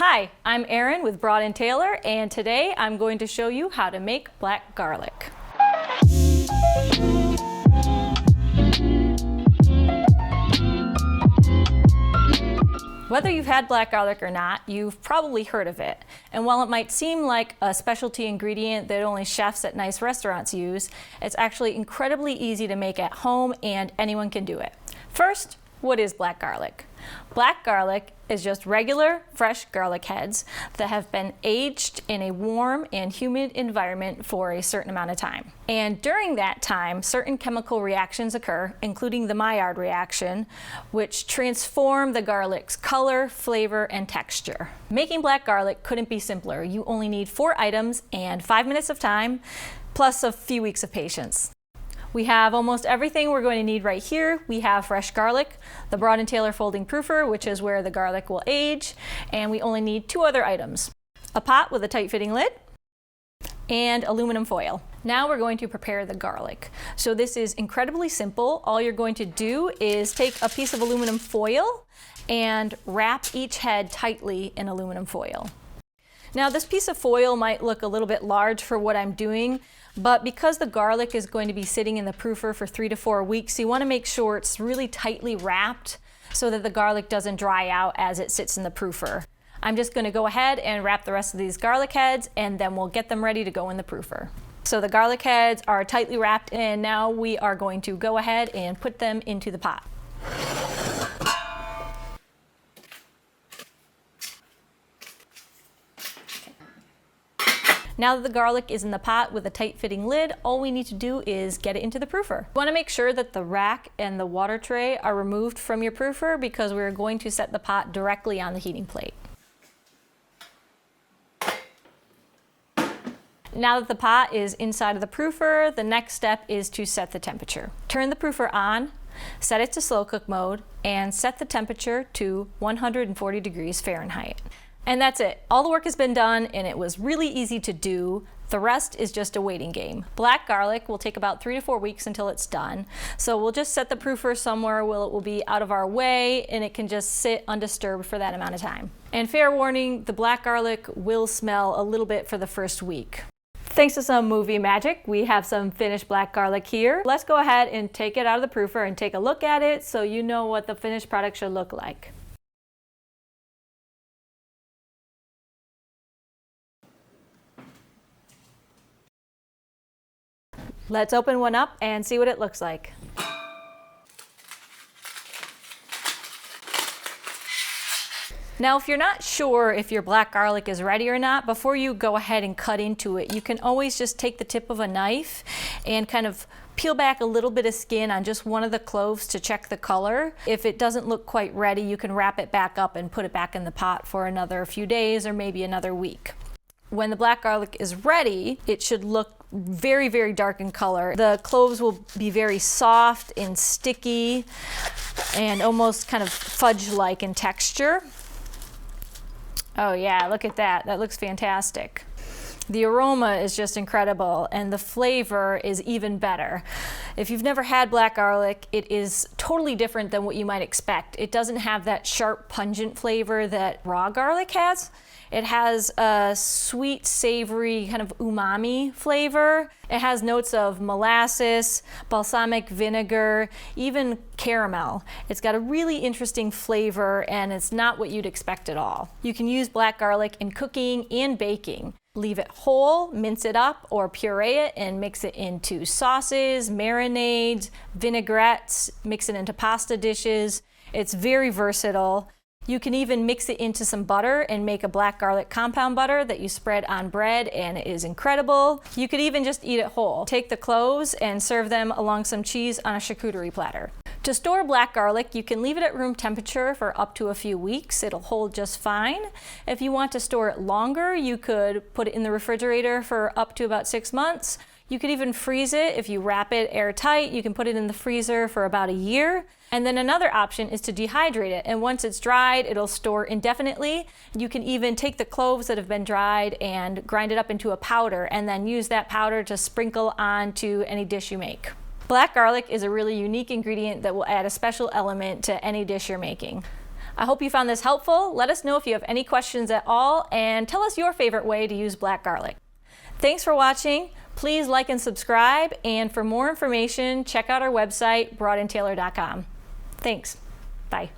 Hi, I'm Erin with Broad & Taylor, and today I'm going to show you how to make black garlic. Whether you've had black garlic or not, you've probably heard of it. And while it might seem like a specialty ingredient that only chefs at nice restaurants use, it's actually incredibly easy to make at home and anyone can do it. First, what is black garlic? Black garlic is just regular, fresh garlic heads that have been aged in a warm and humid environment for a certain amount of time. And during that time, certain chemical reactions occur, including the Maillard reaction, which transform the garlic's color, flavor, and texture. Making black garlic couldn't be simpler. You only need 4 items and 5 minutes of time, plus a few weeks of patience. We have almost everything we're going to need right here. We have fresh garlic, the Broad & Taylor folding proofer, which is where the garlic will age, and we only need 2 other items: a pot with a tight-fitting lid and aluminum foil. Now we're going to prepare the garlic. So this is incredibly simple. All you're going to do is take a piece of aluminum foil and wrap each head tightly in aluminum foil. Now this piece of foil might look a little bit large for what I'm doing, but because the garlic is going to be sitting in the proofer for 3 to 4 weeks, you want to make sure it's really tightly wrapped so that the garlic doesn't dry out as it sits in the proofer. I'm just going to go ahead and wrap the rest of these garlic heads, and then we'll get them ready to go in the proofer. So the garlic heads are tightly wrapped, and now we are going to go ahead and put them into the pot. Now that the garlic is in the pot with a tight-fitting lid, all we need to do is get it into the proofer. You want to make sure that the rack and the water tray are removed from your proofer because we're going to set the pot directly on the heating plate. Now that the pot is inside of the proofer, the next step is to set the temperature. Turn the proofer on, set it to slow cook mode, and set the temperature to 140 degrees Fahrenheit. And that's it. All the work has been done, and it was really easy to do. The rest is just a waiting game. Black garlic will take about 3 to 4 weeks until it's done. So we'll just set the proofer somewhere where it will be out of our way, and it can just sit undisturbed for that amount of time. And fair warning, the black garlic will smell a little bit for the first week. Thanks to some movie magic, we have some finished black garlic here. Let's go ahead and take it out of the proofer and take a look at it so you know what the finished product should look like. Let's open one up and see what it looks like. Now, if you're not sure if your black garlic is ready or not, before you go ahead and cut into it, you can always just take the tip of a knife and kind of peel back a little bit of skin on just one of the cloves to check the color. If it doesn't look quite ready, you can wrap it back up and put it back in the pot for another few days or maybe another week. When the black garlic is ready, it should look very, very dark in color. The cloves will be very soft and sticky and almost kind of fudge-like in texture. Oh yeah, look at that. That looks fantastic. The aroma is just incredible, and the flavor is even better. If you've never had black garlic, it is totally different than what you might expect. It doesn't have that sharp, pungent flavor that raw garlic has. It has a sweet, savory, kind of umami flavor. It has notes of molasses, balsamic vinegar, even caramel. It's got a really interesting flavor, and it's not what you'd expect at all. You can use black garlic in cooking and baking. Leave it whole, mince it up, or puree it and mix it into sauces, marinades, vinaigrettes, mix it into pasta dishes. It's very versatile. You can even mix it into some butter and make a black garlic compound butter that you spread on bread, and it is incredible. You could even just eat it whole. Take the cloves and serve them along some cheese on a charcuterie platter. To store black garlic, you can leave it at room temperature for up to a few weeks. It'll hold just fine. If you want to store it longer, you could put it in the refrigerator for up to about 6 months. You could even freeze it. If you wrap it airtight, you can put it in the freezer for about a year. And then another option is to dehydrate it. And once it's dried, it'll store indefinitely. You can even take the cloves that have been dried and grind it up into a powder, and then use that powder to sprinkle onto any dish you make. Black garlic is a really unique ingredient that will add a special element to any dish you're making. I hope you found this helpful. Let us know if you have any questions at all, and tell us your favorite way to use black garlic. Thanks for watching. Please like and subscribe, and for more information, check out our website, broadandtaylor.com. Thanks. Bye.